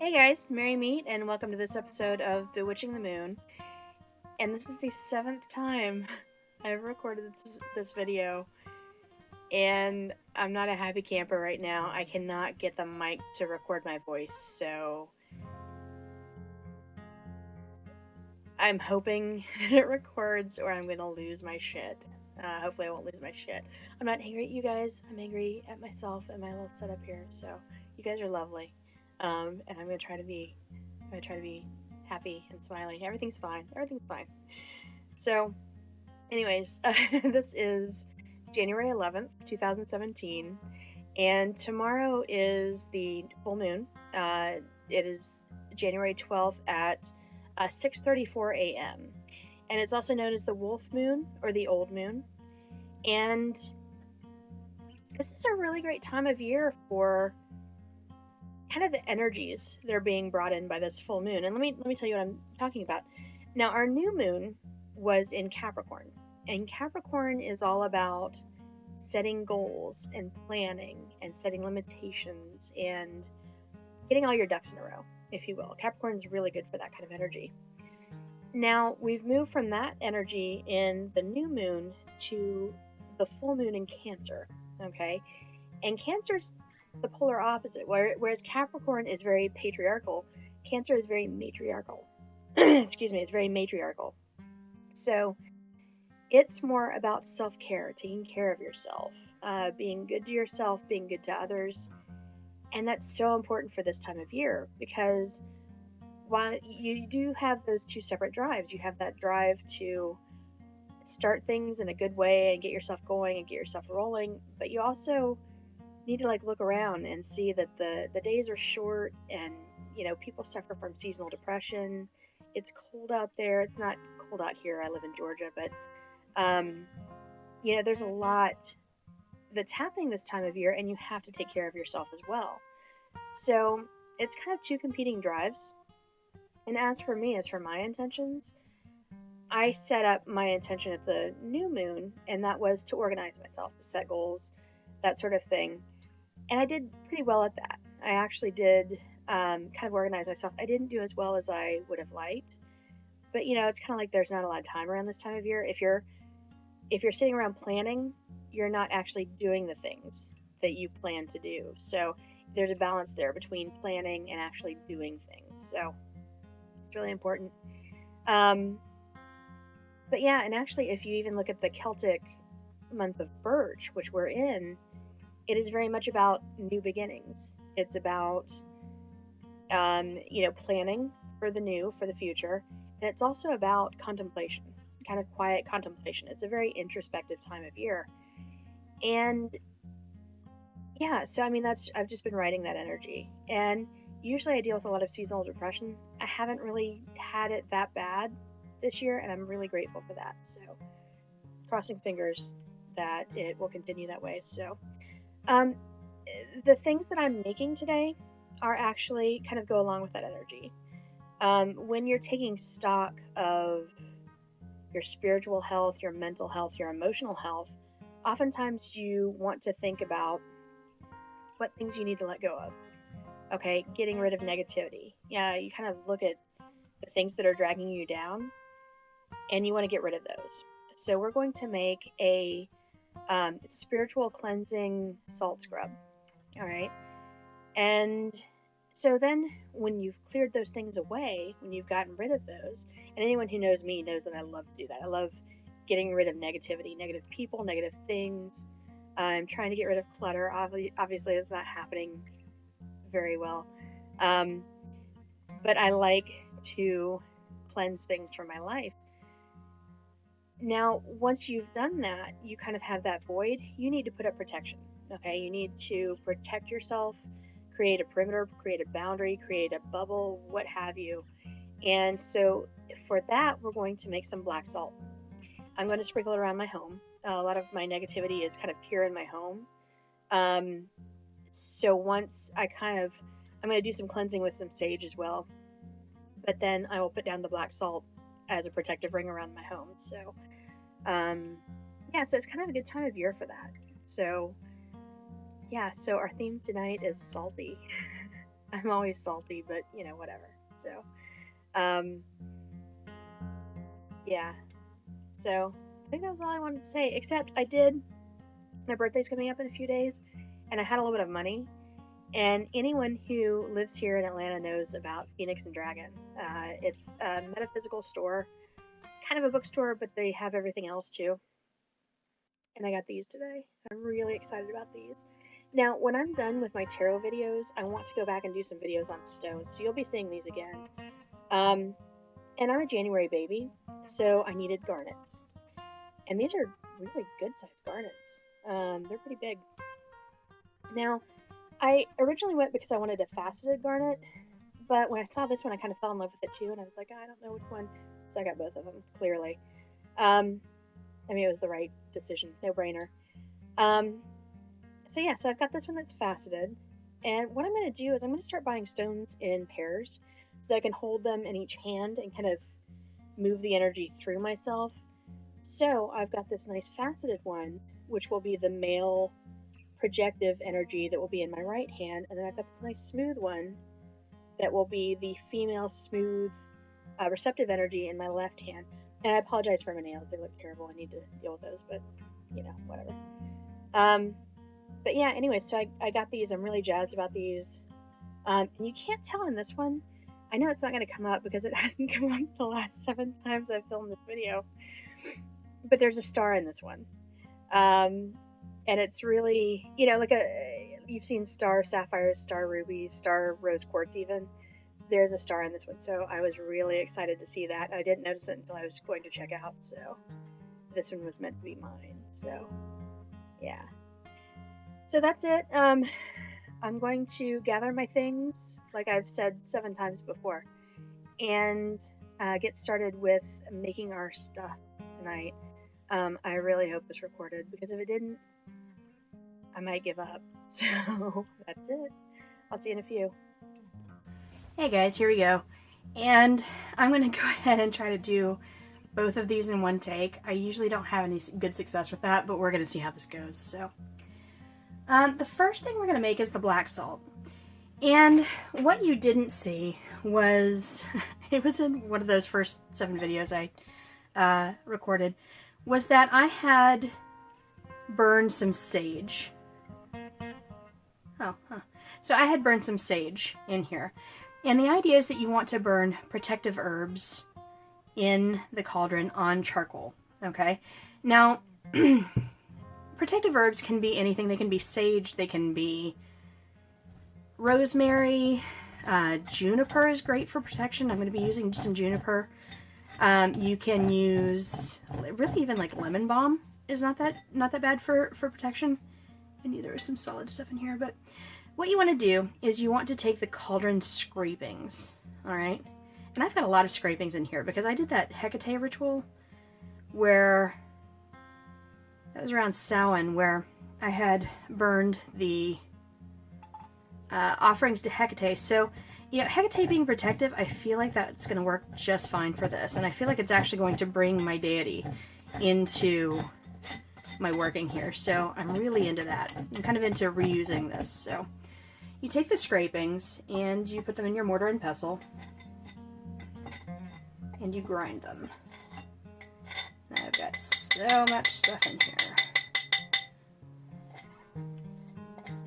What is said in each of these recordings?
Hey guys, Merry Meet, and welcome to this episode of Bewitching the Moon. And this is the 7th time I've recorded this video, and I'm not a happy camper right now. I cannot get the mic to record my voice, so I'm hoping it records or I'm going to lose my shit. Hopefully I won't lose my shit. I'm not angry at you guys, I'm angry at myself and my little setup here, so you guys are lovely. And I'm going to try to be happy and smiley. Everything's fine. So, anyways, this is January 11th, 2017, and tomorrow is the full moon. It is January 12th at 6:34 a.m. And it's also known as the wolf moon or the old moon. And this is a really great time of year for kind of the energies that are being brought in by this full moon. And let me tell you what I'm talking about. Now, our new moon was in Capricorn, and Capricorn is all about setting goals and planning and setting limitations and getting all your ducks in a row, if you will. Capricorn is really good for that kind of energy. Now, we've moved from that energy in the new moon to the full moon in Cancer, okay? And Cancer's the polar opposite, whereas Capricorn is very patriarchal, Cancer is very matriarchal. Excuse me, it's very matriarchal. So it's more about self-care, taking care of yourself, being good to yourself, being good to others. And that's so important for this time of year, because while you do have those two separate drives, you have that drive to start things in a good way and get yourself going and get yourself rolling, but you also need to look around and see that the days are short, and people suffer from seasonal depression. It's cold out there. It's not cold out here. I live in Georgia, but there's a lot that's happening this time of year, and you have to take care of yourself as well. So it's kind of two competing drives. And as for me, as for my intentions, I set up my intention at the new moon, and that was to organize myself, to set goals, that sort of thing. And I did pretty well at that. I actually did kind of organize myself. I didn't do as well as I would have liked, but it's kind of like there's not a lot of time around this time of year. If you're sitting around planning, you're not actually doing the things that you plan to do. So there's a balance there between planning and actually doing things. So it's really important. But yeah, and actually, if you even look at the Celtic month of Birch, which we're in, it is very much about new beginnings. It's about, planning for the new, for the future. And it's also about contemplation, kind of quiet contemplation. It's a very introspective time of year. And yeah, so I've just been writing that energy. And usually I deal with a lot of seasonal depression. I haven't really had it that bad this year, and I'm really grateful for that. So crossing fingers that it will continue that way. So the things that I'm making today are actually kind of go along with that energy. When you're taking stock of your spiritual health, your mental health, your emotional health, oftentimes you want to think about what things you need to let go of. Okay, getting rid of negativity. Yeah, you kind of look at the things that are dragging you down, and you want to get rid of those. So we're going to make a spiritual cleansing salt scrub. All right. And so then when you've cleared those things away, when you've gotten rid of those, and anyone who knows me knows that I love to do that. I love getting rid of negativity, negative people, negative things. I'm trying to get rid of clutter. Obviously, it's not happening very well. But I like to cleanse things from my life. Now, once you've done that, you kind of have that void. You need to put up protection. Okay, you need to protect yourself, create a perimeter, create a boundary, create a bubble, what have you. And so for that, we're going to make some black salt. I'm going to sprinkle it around my home. A lot of my negativity is kind of here in my home. So once I'm going to do some cleansing with some sage as well. But then I will put down the black salt as a protective ring around my home. So, so it's kind of a good time of year for that. So, yeah, so our theme tonight is salty. I'm always salty, but you know, whatever. So, um, yeah. So I think that was all I wanted to say. Except my birthday's coming up in a few days, and I had a little bit of money. And anyone who lives here in Atlanta knows about Phoenix and Dragon. It's a metaphysical store, kind of a bookstore, but they have everything else too. And I got these today. I'm really excited about these. Now, when I'm done with my tarot videos, I want to go back and do some videos on stones, so you'll be seeing these again. And I'm a January baby, so I needed garnets. And these are really good-sized garnets. They're pretty big. Now, I originally went because I wanted a faceted garnet, but when I saw this one, I kind of fell in love with it too, and I was like, I don't know which one, so I got both of them, clearly. I mean, it was the right decision, no-brainer. So yeah, so I've got this one that's faceted, and what I'm going to do is I'm going to start buying stones in pairs so that I can hold them in each hand and kind of move the energy through myself. So I've got this nice faceted one, which will be the male projective energy that will be in my right hand, and then I've got this nice smooth one that will be the female smooth receptive energy in my left hand. And I apologize for my nails, they look terrible, I need to deal with those, but you know, whatever. But yeah, anyway, so I got these. I'm really jazzed about these. And you can't tell in this one. I know it's not going to come up because it hasn't come up the last 7 times I've filmed this video. But there's a star in this one. And it's really, you know, like you've seen star sapphires, star rubies, star rose quartz even. There's a star in this one. So I was really excited to see that. I didn't notice it until I was going to check out. So this one was meant to be mine. So yeah. So that's it. I'm going to gather my things, like I've said 7 times before, and get started with making our stuff tonight. I really hope this recorded, because if it didn't, I might give up. So that's it. I'll see you in a few. Hey guys, here we go. And I'm going to go ahead and try to do both of these in one take. I usually don't have any good success with that, but we're going to see how this goes. So. The first thing we're going to make is the black salt. And what you didn't see was, it was in one of those first 7 videos I recorded, was that I had burned some sage. So I had burned some sage in here. And the idea is that you want to burn protective herbs in the cauldron on charcoal. Okay? Now, protective herbs can be anything. They can be sage, they can be rosemary, juniper is great for protection. I'm going to be using some juniper. You can use, really even like lemon balm is not that bad for protection. I knew there was some solid stuff in here, but what you want to do is you want to take the cauldron scrapings, alright? And I've got a lot of scrapings in here because I did that Hecate ritual where that was around Samhain, where I had burned the offerings to Hecate. So, you know, Hecate being protective, I feel like that's going to work just fine for this. And I feel like it's actually going to bring my deity into my working here. So I'm really into that. I'm kind of into reusing this. So you take the scrapings and you put them in your mortar and pestle. And you grind them. Now I've got so much stuff in here.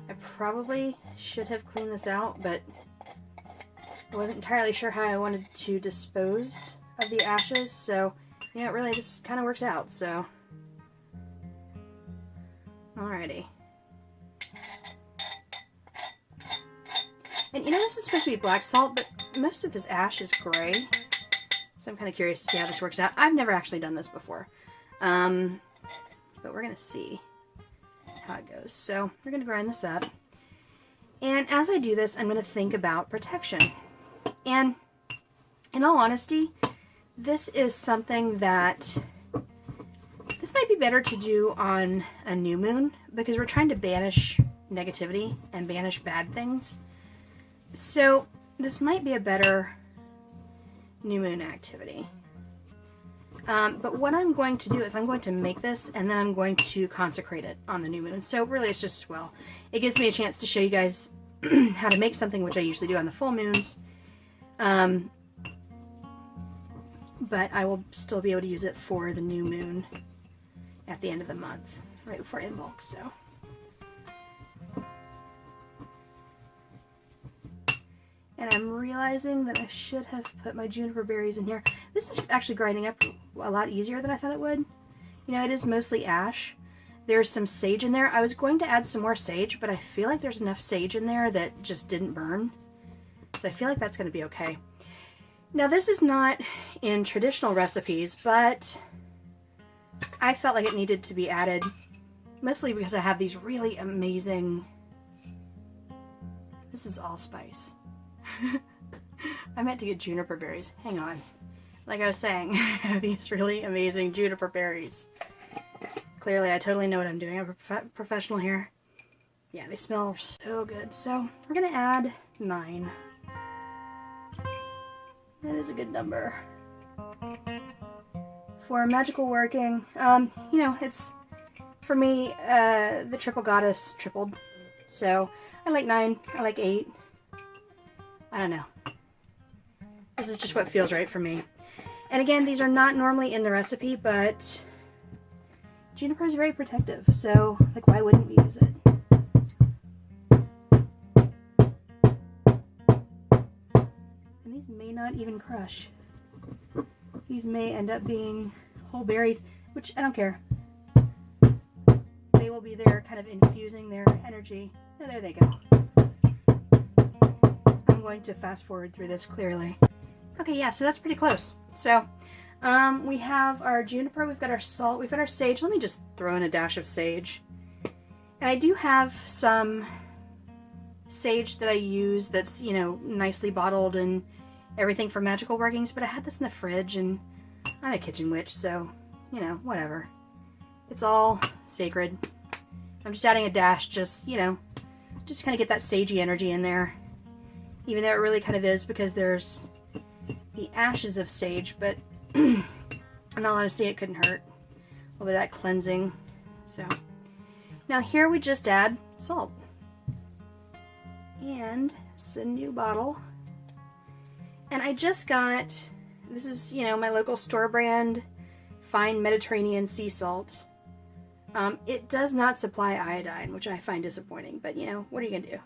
I probably should have cleaned this out, but I wasn't entirely sure how I wanted to dispose of the ashes, so yeah, it really just kind of works out, so. Alrighty. And you know, this is supposed to be black salt, but most of this ash is gray. So I'm kind of curious to see how this works out. I've never actually done this before. But we're going to see how it goes. So we're going to grind this up. And as I do this, I'm going to think about protection. And in all honesty, this is something that this might be better to do on a new moon, because we're trying to banish negativity and banish bad things. So this might be a better new moon activity. But what I'm going to do is I'm going to make this and then I'm going to consecrate it on the new moon. So really it's just, well, it gives me a chance to show you guys how to make something, which I usually do on the full moons. But I will still be able to use it for the new moon at the end of the month, right before Imbolc, so. And I'm realizing that I should have put my juniper berries in here. This is actually grinding up a lot easier than I thought it would. You know, it is mostly ash. There's some sage in there. I was going to add some more sage, but I feel like there's enough sage in there that just didn't burn. So I feel like that's going to be okay. Now, this is not in traditional recipes, but I felt like it needed to be added, mostly because I have these really amazing... This is allspice. I meant to get juniper berries. Hang on. Like I was saying, I have these really amazing juniper berries. Clearly, I totally know what I'm doing. I'm a professional here. Yeah, they smell so good. So, we're going to add 9. That is a good number. For magical working, you know, it's, for me, the triple goddess tripled. So, I like 9, I like 8. I don't know. This is just what feels right for me. And again, these are not normally in the recipe, but juniper is very protective, so, like, why wouldn't we use it? And these may not even crush. These may end up being whole berries, which I don't care. They will be there kind of infusing their energy. Oh, there they go. I'm going to fast forward through this clearly. Okay, yeah, so that's pretty close. So, we have our juniper, we've got our salt, we've got our sage. Let me just throw in a dash of sage. And I do have some sage that I use that's, you know, nicely bottled and everything for magical workings, but I had this in the fridge, and I'm a kitchen witch, so, you know, whatever. It's all sacred. I'm just adding a dash, just, you know, just kind of get that sagey energy in there. Even though it really kind of is, because there's the ashes of sage, but in all honesty, it couldn't hurt. A little bit of that cleansing. So, now here we just add salt. And it's a new bottle. And I just got, this is, you know, my local store brand, fine Mediterranean sea salt. It does not supply iodine, which I find disappointing, but, you know, what are you going to do?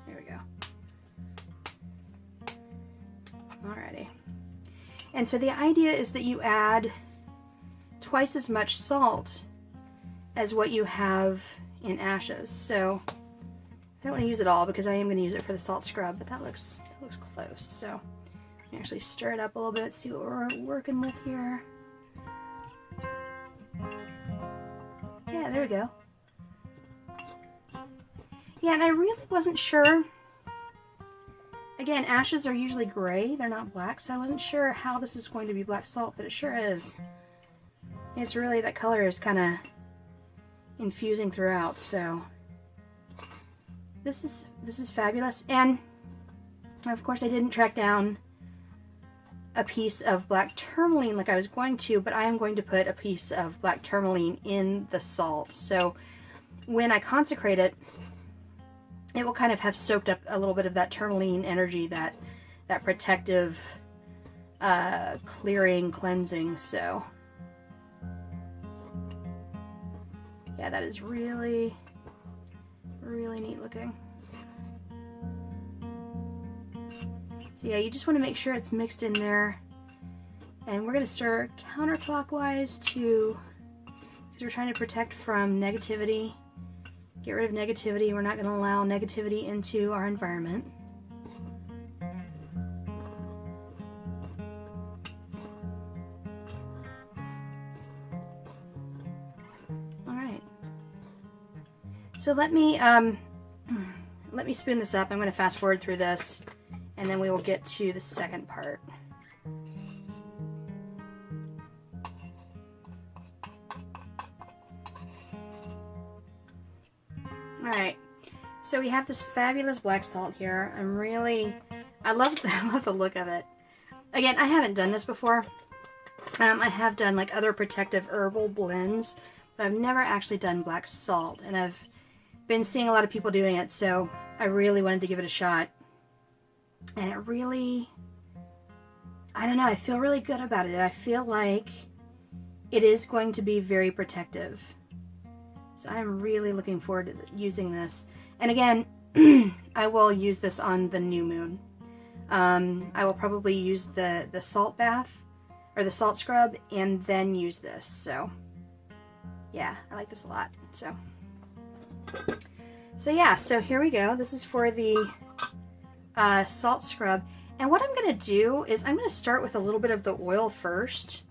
There we go. Alrighty. And so the idea is that you add twice as much salt as what you have in ashes. So I don't want to use it all because I am going to use it for the salt scrub, but that looks close. So let me actually stir it up a little bit, see what we're working with here. Yeah, there we go. Yeah, and I really wasn't sure. Again, ashes are usually gray, they're not black, so I wasn't sure how this is going to be black salt, but it sure is. It's really, that color is kind of infusing throughout, so this is fabulous. And of course I didn't track down a piece of black tourmaline like I was going to, but I am going to put a piece of black tourmaline in the salt. So when I consecrate it, it will kind of have soaked up a little bit of that tourmaline energy, that protective, clearing, cleansing. So yeah, that is really, really neat looking. So yeah, you just want to make sure it's mixed in there. And we're going to stir counterclockwise because we're trying to protect from negativity. Get rid of negativity. We're not going to allow negativity into our environment. Alright. So let me spoon this up. I'm going to fast forward through this, and then we will get to the second part. Alright, so we have this fabulous black salt here. I love the look of it. Again, I haven't done this before. I have done like other protective herbal blends, but I've never actually done black salt, and I've been seeing a lot of people doing it, so I really wanted to give it a shot. And it really, I don't know, I feel really good about it. I feel like it is going to be very protective. So I'm really looking forward to using this. And again, I will use this on the new moon. I will probably use the salt bath, or the salt scrub, and then use this. So yeah, I like this a lot. So yeah, so here we go. This is for the salt scrub. And what I'm going to do is I'm going to start with a little bit of the oil first,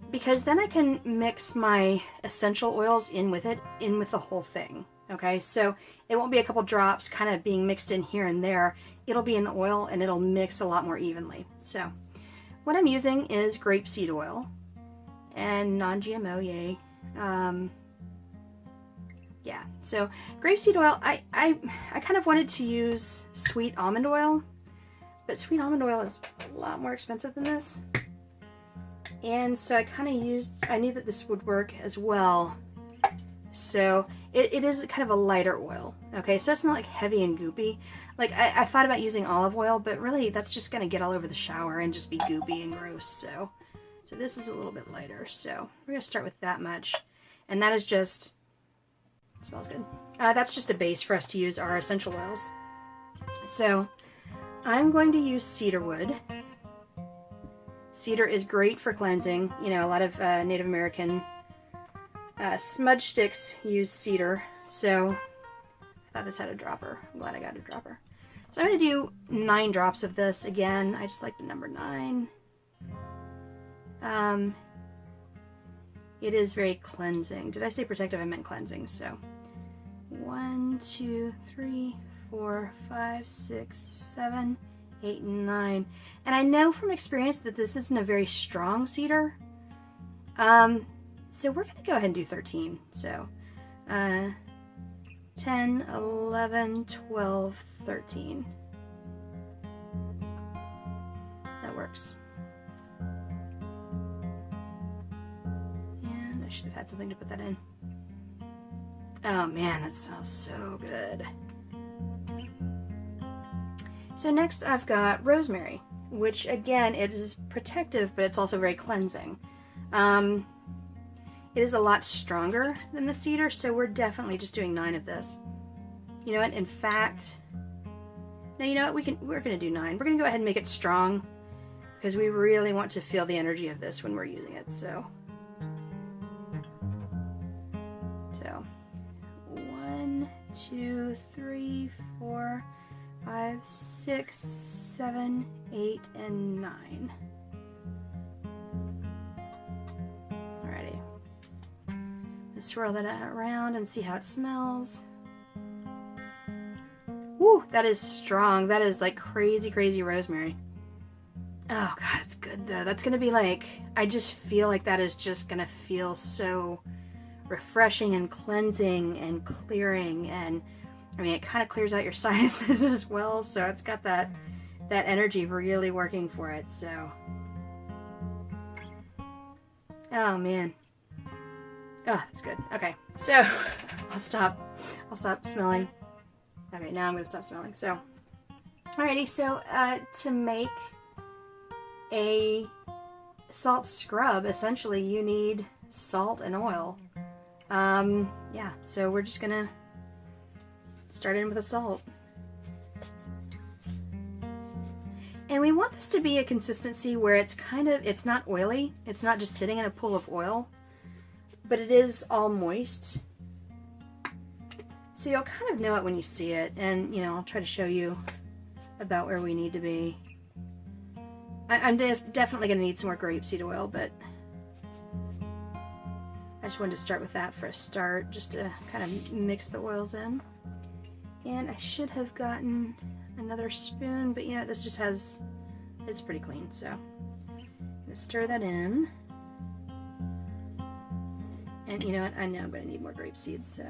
because then I can mix my essential oils in with it, in with the whole thing. Okay, so it won't be a couple drops kind of being mixed in here and there. It'll be in the oil and it'll mix a lot more evenly. So what I'm using is grapeseed oil and non-GMO, yay. Yeah, so grapeseed oil, I kind of wanted to use sweet almond oil, but sweet almond oil is a lot more expensive than this. And so I kind of used, I knew that this would work as well. So it is kind of a lighter oil. Okay, so it's not like heavy and goopy. Like I thought about using olive oil, but really that's just going to get all over the shower and just be goopy and gross. So this is a little bit lighter. So we're going to start with that much. And that is just, it smells good. That's just a base for us to use our essential oils. So I'm going to use cedar wood. Cedar is great for cleansing. You know, a lot of Native American smudge sticks use cedar. So I thought this had a dropper. I'm glad I got a dropper. So I'm going to do 9 drops of this. Again, I just like the number 9. It is very cleansing. Did I say protective? I meant cleansing. So 1, 2, 3, 4, 5, 6, 7, 8, 9. And I know from experience that this isn't a very strong cedar. So we're going to go ahead and do 13. So 10, 11, 12, 13. That works. And I should have had something to put that in. Oh man, that smells so good. So next I've got rosemary, which again, it is protective, but it's also very cleansing. It is a lot stronger than the cedar, so we're definitely just doing 9 of this. You know what? In fact, no, you know what? We're going to do 9. We're going to go ahead and make it strong, because we really want to feel the energy of this when we're using it. So 1, 2, 3, 4, 5, 6, 7, 8, and 9. Alrighty. Let's swirl that around and see how it smells. Woo, that is strong. That is like crazy, crazy rosemary. Oh god, it's good though. That's gonna be like, I just feel like that is just gonna feel so refreshing and cleansing and clearing, and I mean it kind of clears out your sinuses as well, so it's got that energy really working for it. So oh man, oh that's good. Okay, so I'll stop smelling. Okay, now I'm gonna stop smelling. So alrighty, so to make a salt scrub, essentially you need salt and oil. Yeah, so we're just gonna start in with the salt. And we want this to be a consistency where it's it's not oily, it's not just sitting in a pool of oil, but it is all moist. So you'll kind of know it when you see it, and you know, I'll try to show you about where we need to be. I'm definitely going to need some more grapeseed oil, but I just wanted to start with that for a start, just to kind of mix the oils in. And I should have gotten another spoon, but you know, this just has, it's pretty clean, so I'm going to stir that in. And you know what, I know I'm going to need more grape seeds, so.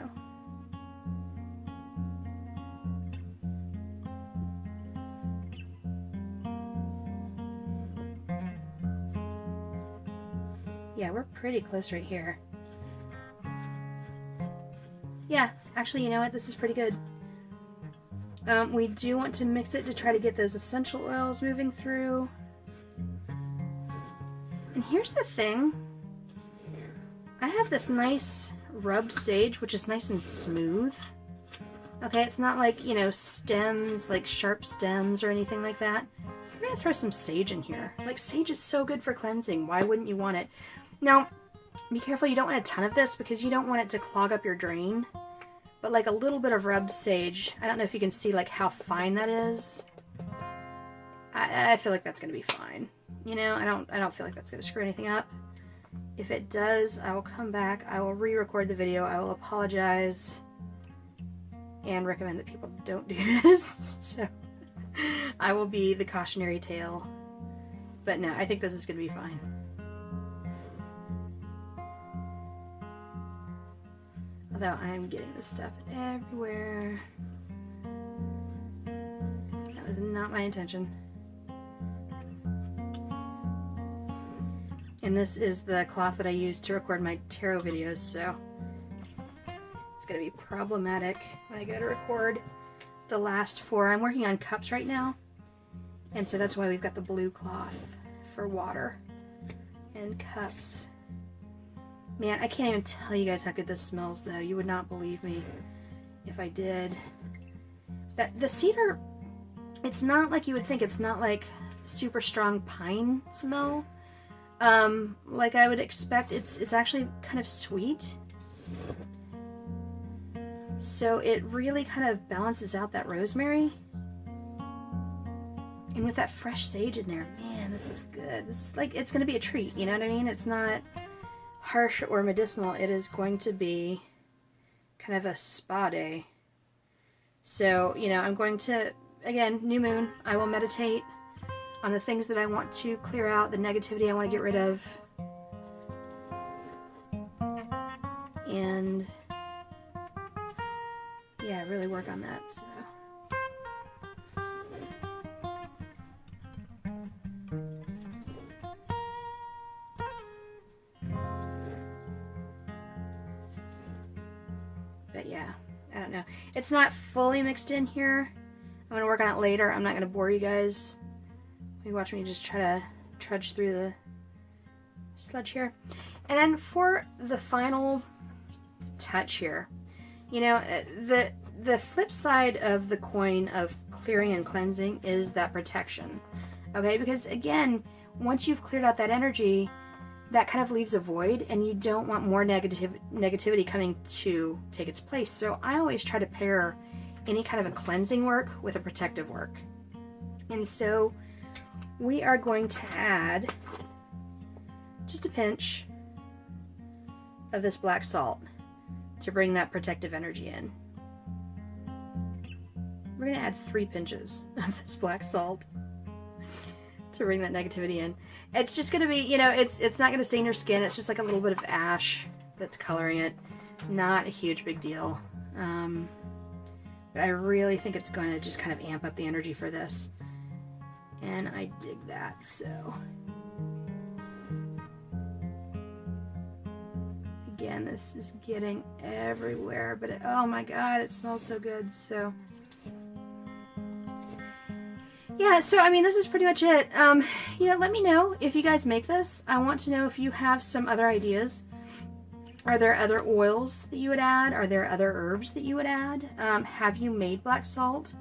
Yeah, we're pretty close right here. Yeah, actually, you know what? This is pretty good. We do want to mix it to try to get those essential oils moving through. And here's the thing. I have this nice rubbed sage, which is nice and smooth. Okay, it's not like, you know, stems, like sharp stems or anything like that. I'm gonna throw some sage in here. Like, sage is so good for cleansing. Why wouldn't you want it? Now, be careful, you don't want a ton of this because you don't want it to clog up your drain. But like a little bit of rubbed sage, I don't know if you can see like how fine that is. I feel like that's gonna be fine. You know, I don't feel like that's gonna screw anything up. If it does, I will come back, I will re-record the video, I will apologize, and recommend that people don't do this. So, I will be the cautionary tale. But no, I think this is gonna be fine. Although I am getting this stuff everywhere. That was not my intention. And this is the cloth that I use to record my tarot videos, so it's going to be problematic when I go to record the last 4. I'm working on cups right now, and so that's why we've got the blue cloth for water and cups. Man, I can't even tell you guys how good this smells, though. You would not believe me if I did. The cedar, it's not like you would think. It's not like super strong pine smell. Like I would expect. It's actually kind of sweet. So it really kind of balances out that rosemary. And with that fresh sage in there, man, this is good. This is like, it's going to be a treat, you know what I mean? It's not harsh or medicinal. It is going to be kind of a spa day. So, you know, I'm going to, again, new moon, I will meditate on the things that I want to clear out, the negativity I want to get rid of. And yeah, really work on that. So but yeah, I don't know. It's not fully mixed in here. I'm going to work on it later. I'm not going to bore you guys. You watch me just try to trudge through the sludge here. And then for the final touch here, you know, the flip side of the coin of clearing and cleansing is that protection. Okay, because again, once you've cleared out that energy, that kind of leaves a void, and you don't want more negativity coming to take its place. So I always try to pair any kind of a cleansing work with a protective work. And so we are going to add just a pinch of this black salt to bring that protective energy in. We're going to add 3 pinches of this black salt to bring that negativity in. It's just going to be, you know, it's not going to stain your skin. It's just like a little bit of ash that's coloring it. Not a huge big deal. But I really think it's going to just kind of amp up the energy for this. And I dig that, so. Again, this is getting everywhere, but oh my god, it smells so good, so. Yeah, so I mean, this is pretty much it. You know, let me know if you guys make this. I want to know if you have some other ideas. Are there other oils that you would add? Are there other herbs that you would add? Have you made black salt?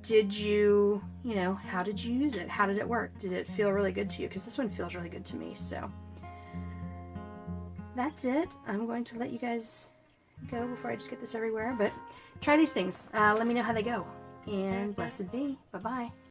Did you, you know, how did you use it? How did it work? Did it feel really good to you? Because this one feels really good to me, so. That's it. I'm going to let you guys go before I just get this everywhere, but try these things. Let me know how they go. And blessed be. Bye-bye.